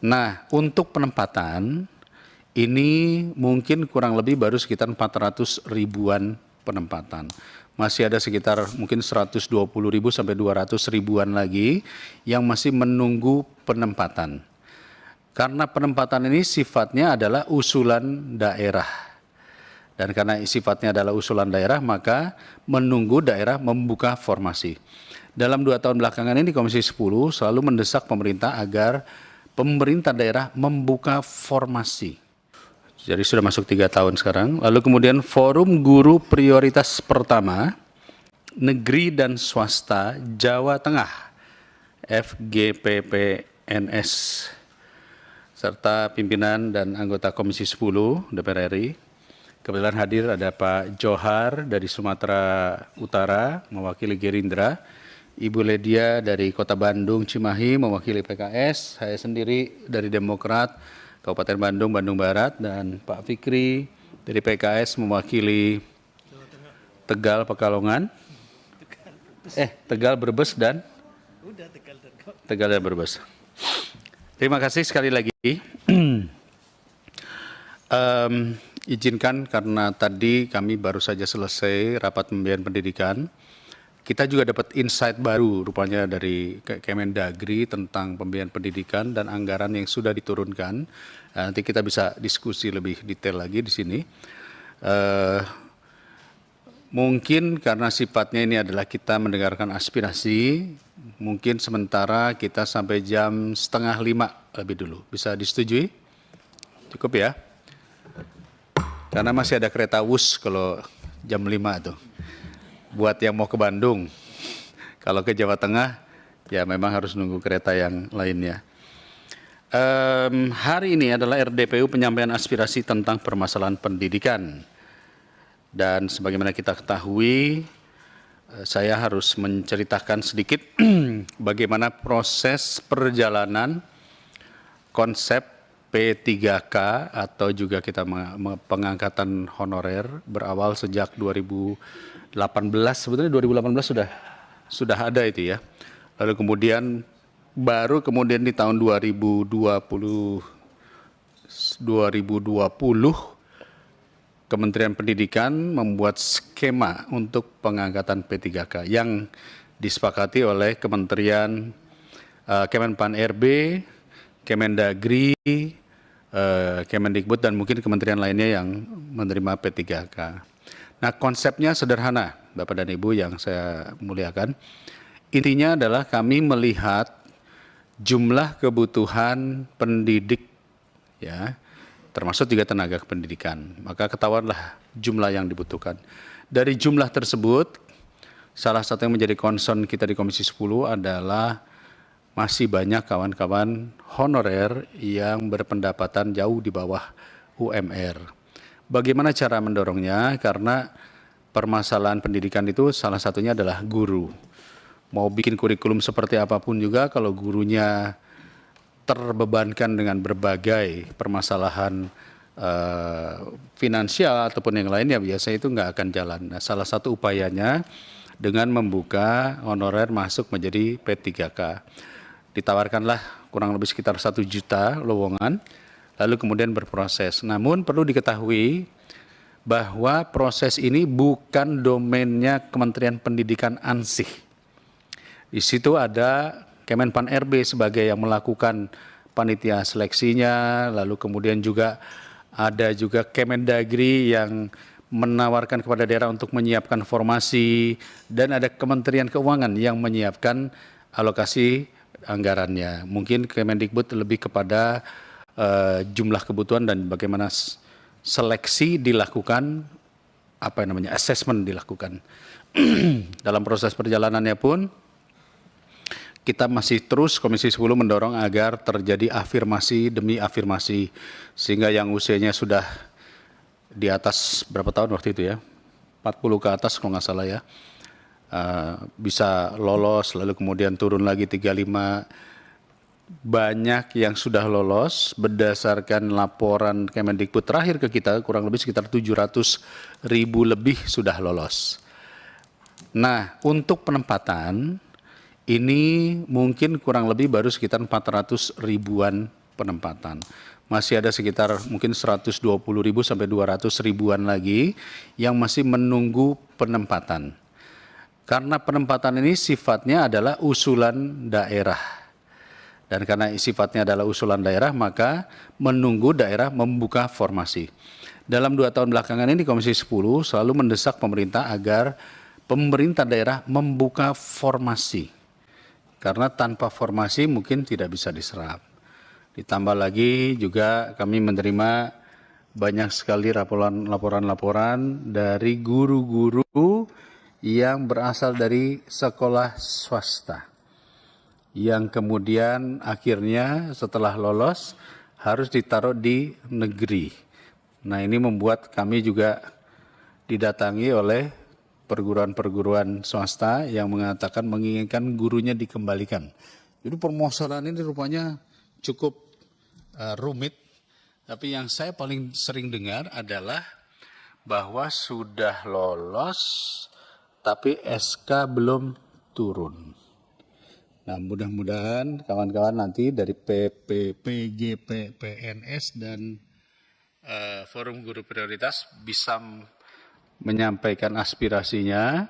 Nah, untuk penempatan ini mungkin kurang lebih baru sekitar 400 ribuan penempatan. Masih ada sekitar mungkin 120 ribu sampai 200 ribuan lagi yang masih menunggu penempatan. Karena penempatan ini sifatnya adalah usulan daerah. Dan karena sifatnya adalah usulan daerah, maka menunggu daerah membuka formasi. Dalam 2 tahun belakangan ini Komisi 10 selalu mendesak pemerintah agar pemerintah daerah membuka formasi. Jadi sudah masuk 3 tahun sekarang. Lalu kemudian Forum Guru Prioritas Pertama Negeri dan Swasta Jawa Tengah FGPPNS serta pimpinan dan anggota Komisi 10 DPR RI. Kebetulan hadir ada Pak Johar dari Sumatera Utara mewakili Gerindra, Ibu Ledia dari Kota Bandung Cimahi mewakili PKS, saya sendiri dari Demokrat Kabupaten Bandung, Bandung Barat, dan Pak Fikri dari PKS mewakili Tegal Pekalongan, Tegal Brebes dan Tegal dan Brebes. Terima kasih sekali lagi. Izinkan karena tadi kami baru saja selesai rapat pembiayaan pendidikan. Kita juga dapat insight baru rupanya dari Kemendagri tentang pembiayaan pendidikan dan anggaran yang sudah diturunkan. Nanti kita bisa diskusi lebih detail lagi di sini. Mungkin karena sifatnya ini adalah kita mendengarkan aspirasi, mungkin sementara kita sampai jam 4:30 lebih dulu. Bisa disetujui? Cukup ya? Karena masih ada kereta Wus kalau jam 5 tuh. Buat yang mau ke Bandung, kalau ke Jawa Tengah, ya memang harus nunggu kereta yang lainnya. Hari ini adalah RDPU penyampaian aspirasi tentang permasalahan pendidikan. Dan sebagaimana kita ketahui, saya harus menceritakan sedikit bagaimana proses perjalanan konsep P3K atau juga kita pengangkatan honorer berawal sejak 2018, sebetulnya 2018 sudah ada itu ya. Lalu kemudian baru kemudian di tahun 2020 Kementerian Pendidikan membuat skema untuk pengangkatan P3K yang disepakati oleh Kementerian Kemenpan RB, Kemendagri, Kemendikbud dan mungkin kementerian lainnya yang menerima P3K. Nah, konsepnya sederhana, Bapak dan Ibu yang saya muliakan. Intinya adalah kami melihat jumlah kebutuhan pendidik, ya, termasuk juga tenaga pendidikan. Maka ketahuanlah jumlah yang dibutuhkan. Dari jumlah tersebut, salah satu yang menjadi concern kita di Komisi 10 adalah masih banyak kawan-kawan honorer yang berpendapatan jauh di bawah UMR. Bagaimana cara mendorongnya? Karena permasalahan pendidikan itu salah satunya adalah guru. Mau bikin kurikulum seperti apapun juga kalau gurunya terbebankan dengan berbagai permasalahan finansial ataupun yang lainnya, biasanya itu nggak akan jalan. Nah, salah satu upayanya dengan membuka honorer masuk menjadi P3K. Ditawarkanlah kurang lebih sekitar 1 juta lowongan, lalu kemudian berproses. Namun perlu diketahui bahwa proses ini bukan domainnya Kementerian Pendidikan ansih. Di situ ada Kemenpan RB sebagai yang melakukan panitia seleksinya, lalu kemudian juga ada juga Kemendagri yang menawarkan kepada daerah untuk menyiapkan formasi, dan ada Kementerian Keuangan yang menyiapkan alokasi anggarannya. Mungkin Kemendikbud lebih kepada jumlah kebutuhan dan bagaimana seleksi dilakukan, assessment dilakukan. Dalam proses perjalanannya pun kita masih terus Komisi 10 mendorong agar terjadi afirmasi demi afirmasi, sehingga yang usianya sudah di atas berapa tahun waktu itu ya, 40 ke atas kalau nggak salah ya, bisa lolos, lalu kemudian turun lagi 35. Banyak yang sudah lolos berdasarkan laporan Kemendikbud terakhir ke kita, kurang lebih sekitar 700.000 lebih sudah lolos. Nah, untuk penempatan ini mungkin kurang lebih baru sekitar 400 ribuan penempatan. Masih ada sekitar mungkin 120.000 sampai 200.000-an lagi yang masih menunggu penempatan. Karena penempatan ini sifatnya adalah usulan daerah. Dan karena sifatnya adalah usulan daerah, maka menunggu daerah membuka formasi. Dalam 2 tahun belakangan ini Komisi 10 selalu mendesak pemerintah agar pemerintah daerah membuka formasi. Karena tanpa formasi mungkin tidak bisa diserap. Ditambah lagi juga kami menerima banyak sekali laporan-laporan dari guru-guru yang berasal dari sekolah swasta. Yang kemudian akhirnya setelah lolos harus ditaruh di negeri. Nah, ini membuat kami juga didatangi oleh perguruan-perguruan swasta yang mengatakan menginginkan gurunya dikembalikan. Jadi permasalahan ini rupanya cukup rumit, tapi yang saya paling sering dengar adalah bahwa sudah lolos tapi SK belum turun. Nah, mudah-mudahan kawan-kawan nanti dari PGP, PNS dan Forum Guru Prioritas bisa menyampaikan aspirasinya.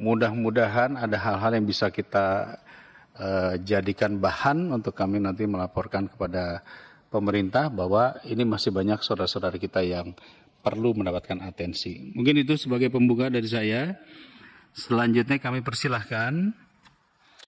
Mudah-mudahan ada hal-hal yang bisa kita jadikan bahan untuk kami nanti melaporkan kepada pemerintah bahwa ini masih banyak saudara-saudara kita yang perlu mendapatkan atensi. Mungkin itu sebagai pembuka dari saya. Selanjutnya kami persilahkan